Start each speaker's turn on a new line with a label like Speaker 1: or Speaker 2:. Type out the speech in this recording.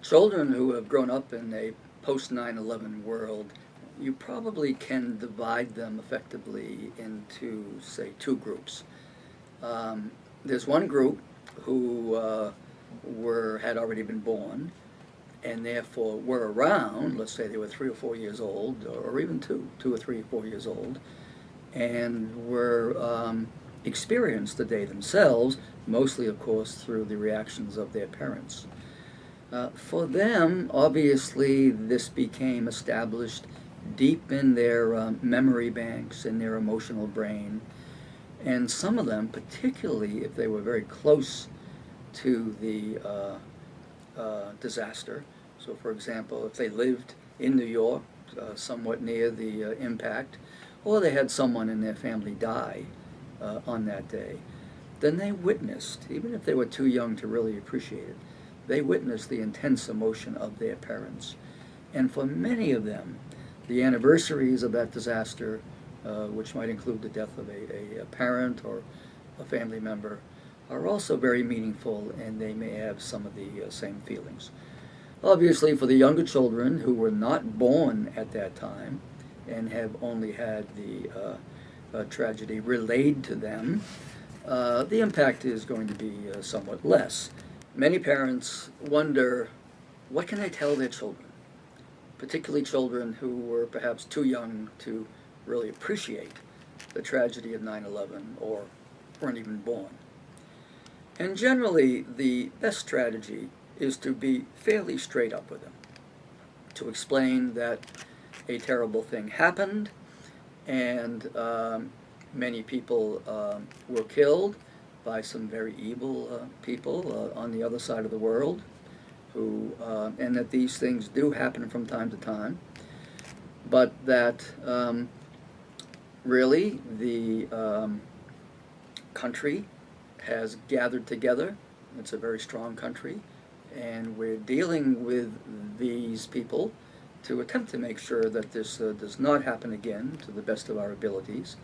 Speaker 1: Children who have grown up in a post 9/11 world, you probably can divide them effectively into, say, two groups. There's one group who had already been born and therefore were around. Let's say they were 3 or 4 years old, or even 2 or 3 or 4 years old, and were experienced the day themselves, mostly, of course, through the reactions of their parents. For them, obviously, this became established deep in their memory banks, in their emotional brain, and some of them, particularly if they were very close to the disaster. So, for example, if they lived in New York, somewhat near the impact, or they had someone in their family die on that day, then they witnessed, even if they were too young to really appreciate it, they witnessed the intense emotion of their parents. And for many of them, the anniversaries of that disaster, which might include the death of a parent or a family member, are also very meaningful, and they may have some of the same feelings. Obviously, for the younger children who were not born at that time and have only had the tragedy relayed to them, the impact is going to be somewhat less. Many parents wonder, what can they tell their children, particularly children who were perhaps too young to really appreciate the tragedy of 9/11 or weren't even born. And generally, the best strategy is to be fairly straight up with them, to explain that a terrible thing happened and many people were killed by some very evil people on the other side of the world, who and that these things do happen from time to time, but that really the country has gathered together. It's a very strong country, and we're dealing with these people to attempt to make sure that this does not happen again to the best of our abilities.